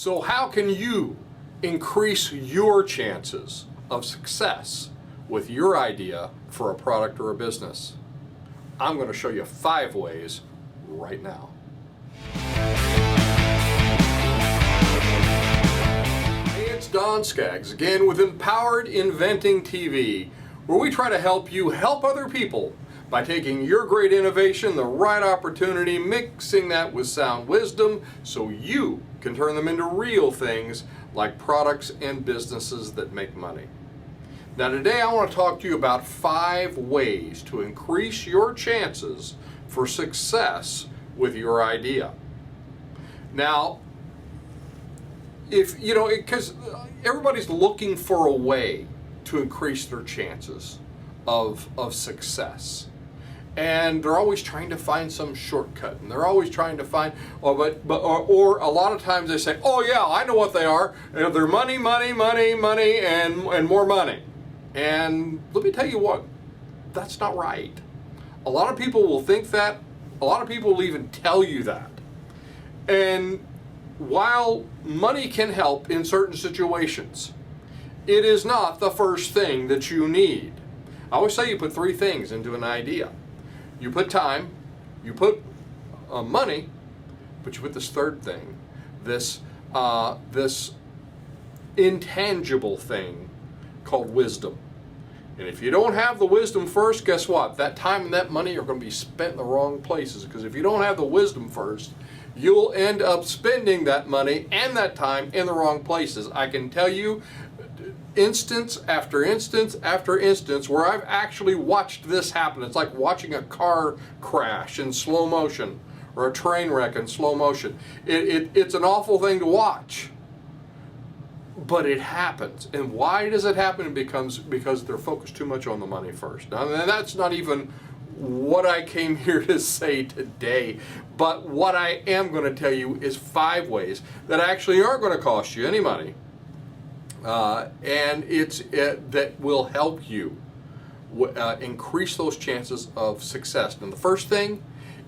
So how can you increase your chances of success with your idea for a product or a business? I'm going to show you 5 ways right now. Hey, it's Don Skaggs again with Empowered Inventing TV, where we try to help you help other people by taking your great innovation, the right opportunity, mixing that with sound wisdom so you can turn them into real things like products and businesses that make money. Now today I want to talk to you about 5 ways to increase your chances for success with your idea. Now, because everybody's looking for a way to increase their chances of success. And they're always trying to find some shortcut, and they're always trying to find, or a lot of times they say, oh yeah, I know what they are. They're money, money, money, money, and more money. And let me tell you what, that's not right. A lot of people will think that. A lot of people will even tell you that. And while money can help in certain situations, it is not the first thing that you need. I always say you put 3 things into an idea. You put time, you put money, but you put this third thing, this intangible thing called wisdom. And if you don't have the wisdom first, guess what? That time and that money are going to be spent in the wrong places, because if you don't have the wisdom first, you'll end up spending that money and that time in the wrong places. I can tell you instance after instance after instance where I've actually watched this happen. It's like watching a car crash in slow motion or a train wreck in slow motion. It's an awful thing to watch, but it happens. And why does it happen? Because they're focused too much on the money first. Now, that's not even what I came here to say today, but what I am going to tell you is 5 ways that actually aren't going to cost you any money. And that will help you increase those chances of success. And the first thing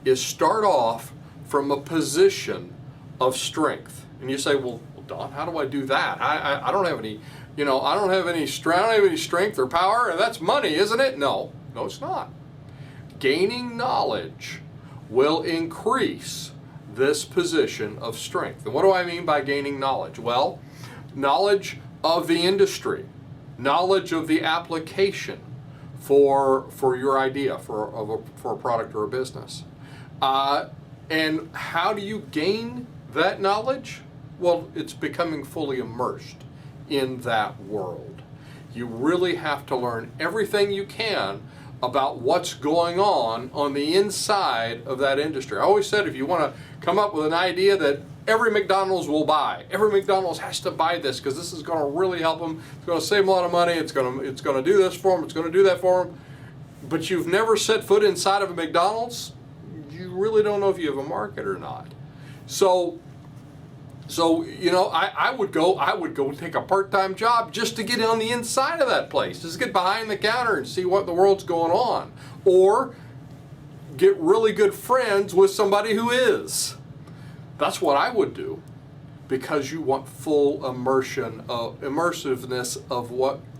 is start off from a position of strength. And you say, well, Don, how do I do that? I don't have any, I don't have any strength or power, and that's money, isn't it? No, it's not. Gaining knowledge will increase this position of strength. And what do I mean by gaining knowledge? Well, knowledge of the industry, knowledge of the application for your idea, for a product or a business. And how do you gain that knowledge? Well, it's becoming fully immersed in that world. You really have to learn everything you can about what's going on the inside of that industry. I always said, if you want to come up with an idea that every McDonald's will buy, every McDonald's has to buy this because this is going to really help them, it's going to save them a lot of money, it's going to do this for them, it's going to do that for them, but you've never set foot inside of a McDonald's, you really don't know if you have a market or not. So I would go take a part-time job just to get on the inside of that place, just get behind the counter and see what the world's going on, or get really good friends with somebody who is. That's what I would do, because you want full immersion, immersiveness of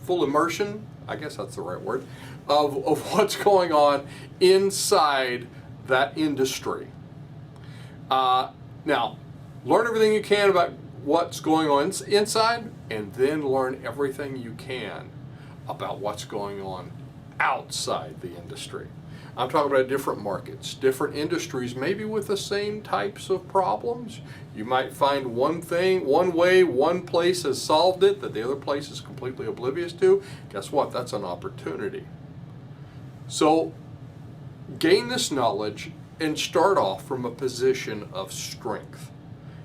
full immersion, I guess that's the right word, of what's going on inside that industry. Now, learn everything you can about what's going on inside, and then learn everything you can about what's going on outside the industry. I'm talking about different markets, different industries, maybe with the same types of problems. You might find one way, one place has solved it that the other place is completely oblivious to. Guess what? That's an opportunity. So gain this knowledge and start off from a position of strength.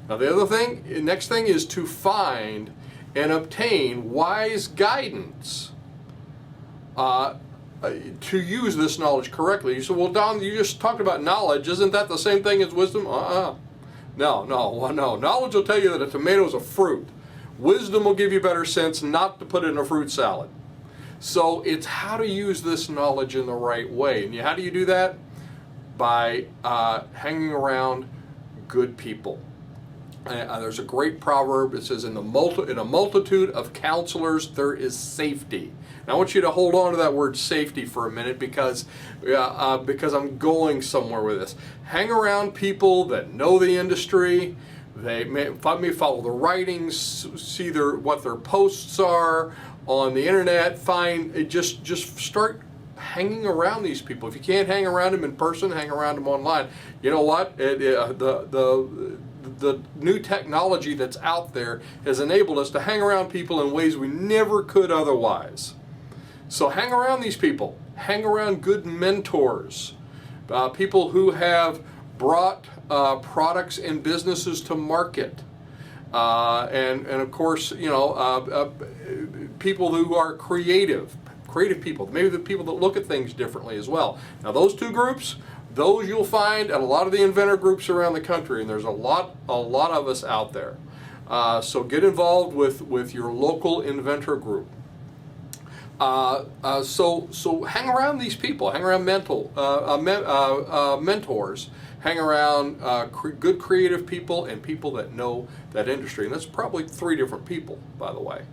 Now the next thing is to find and obtain wise guidance to use this knowledge correctly. You say, well, Don, you just talked about knowledge. Isn't that the same thing as wisdom? No. Knowledge will tell you that a tomato is a fruit. Wisdom will give you better sense not to put it in a fruit salad. So it's how to use this knowledge in the right way. And how do you do that? By hanging around good people. There's a great proverb. It says, in a multitude of counselors, there is safety. Now, I want you to hold on to that word safety for a minute because I'm going somewhere with this. Hang around people that know the industry. They may follow the writings, see what their posts are on the internet. Just start hanging around these people. If you can't hang around them in person, hang around them online. You know what? The new technology that's out there has enabled us to hang around people in ways we never could otherwise. So hang around these people. Hang around good mentors, people who have brought products and businesses to market, and of course, people who are creative people, maybe the people that look at things differently as well. Now, those two groups, those you'll find at a lot of the inventor groups around the country, and there's a lot of us out there. So get involved with your local inventor group. So hang around these people, hang around mentors, hang around good creative people and people that know that industry. And that's probably 3 different people, by the way,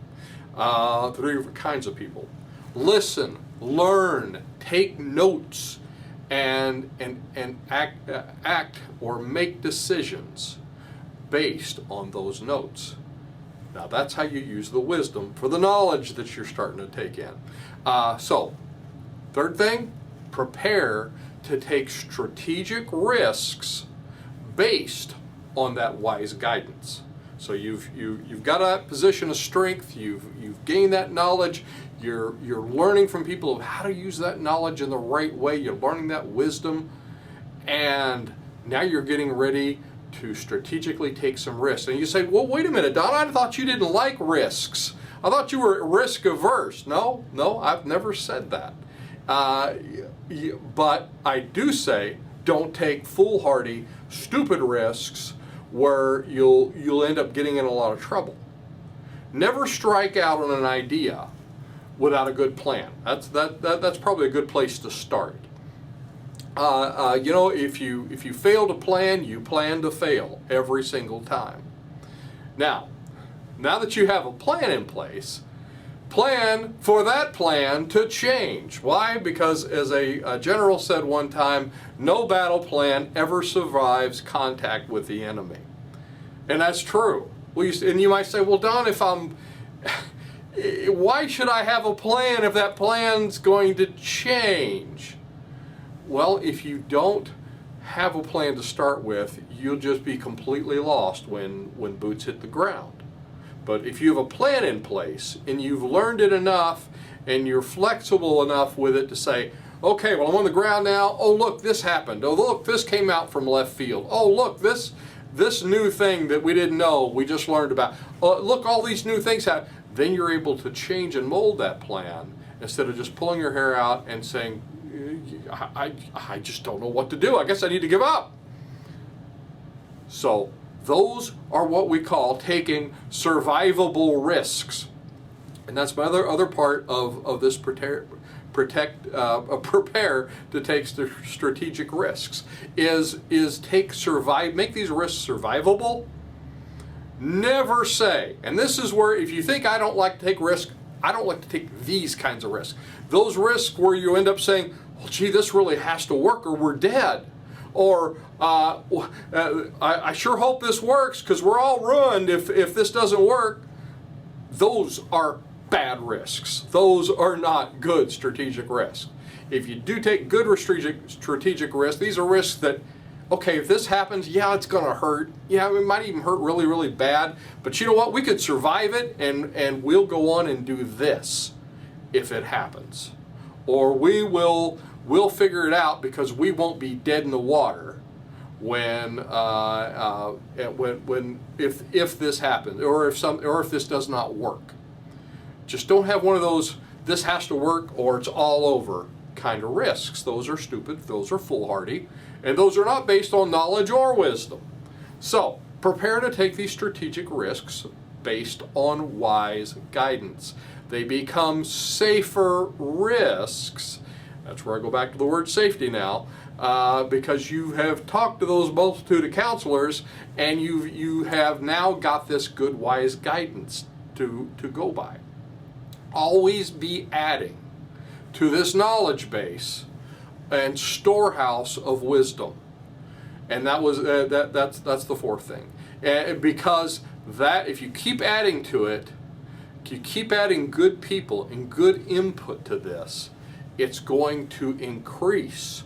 3 different kinds of people. Listen, learn, take notes, and act or make decisions based on those notes. Now, that's how you use the wisdom for the knowledge that you're starting to take in. So, third thing, prepare to take strategic risks based on that wise guidance. So you've got that position of strength. You've gained that knowledge. You're learning from people of how to use that knowledge in the right way. You're learning that wisdom, and now you're getting ready to strategically take some risks. And you say, well, wait a minute, Don, I thought you didn't like risks. I thought you were risk averse. No, I've never said that. But I do say, don't take foolhardy, stupid risks where you'll end up getting in a lot of trouble. Never strike out on an idea without a good plan. That's probably a good place to start. If you fail to plan, you plan to fail every single time. Now that you have a plan in place, plan for that plan to change. Why? Because as a general said one time, no battle plan ever survives contact with the enemy. And that's true. And you might say, well, Don, why should I have a plan if that plan's going to change? Well, if you don't have a plan to start with, you'll just be completely lost when boots hit the ground. But if you have a plan in place and you've learned it enough and you're flexible enough with it to say, okay, well, I'm on the ground now. Oh, look, this happened. Oh, look, this came out from left field. Oh, look, this new thing that we didn't know, we just learned about. Look, all these new things happen. Then you're able to change and mold that plan instead of just pulling your hair out and saying, I just don't know what to do. I guess I need to give up. So those are what we call taking survivable risks. And that's my other part of this prepare to take strategic risks is make these risks survivable. Never say, and this is where if you think I don't like to take risks, I don't like to take these kinds of risks. Those risks where you end up saying, well, gee, this really has to work or we're dead. Or I sure hope this works because we're all ruined if this doesn't work. Those are bad risks. Those are not good strategic risks. If you do take good strategic risks, these are risks that, okay, if this happens, yeah, it's going to hurt. Yeah, it might even hurt really, really bad. But you know what? We could survive it, and we'll go on and do this if it happens. Or we'll figure it out because we won't be dead in the water if this happens or if this does not work. Just don't have one of those this has to work or it's all over kind of risks. Those are stupid, those are foolhardy, and those are not based on knowledge or wisdom. So prepare to take these strategic risks based on wise guidance. They become safer risks That's where I go back to the word safety now, because you have talked to those multitude of counselors, and you have now got this good, wise guidance to go by. Always be adding to this knowledge base and storehouse of wisdom. And that was that's the fourth thing. And because that, if you keep adding to it, you keep adding good people and good input to this, it's going to increase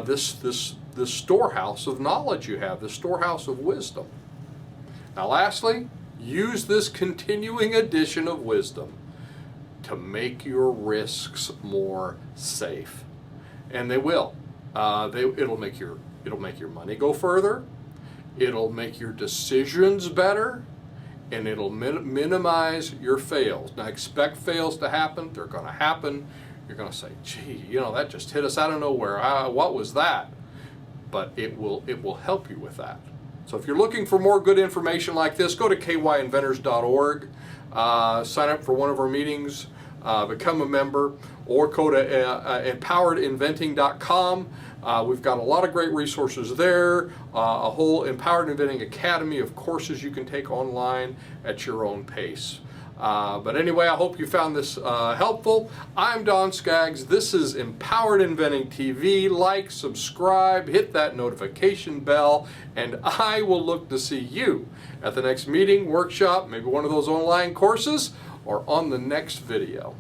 this storehouse of knowledge you have, the storehouse of wisdom. Now lastly, use this continuing addition of wisdom to make your risks more safe. And they will. It'll make your money go further, it'll make your decisions better, and it'll minimize your fails. Now expect fails to happen. They're going to happen. You're going to say, gee, that just hit us out of nowhere. What was that? But it will help you with that. So if you're looking for more good information like this, go to kyinventors.org, sign up for one of our meetings, become a member, or go to empoweredinventing.com. We've got a lot of great resources there, a whole Empowered Inventing Academy of courses you can take online at your own pace. But anyway, I hope you found this helpful. I'm Don Skaggs. This is Empowered Inventing TV. Like, subscribe, hit that notification bell, and I will look to see you at the next meeting, workshop, maybe one of those online courses, or on the next video.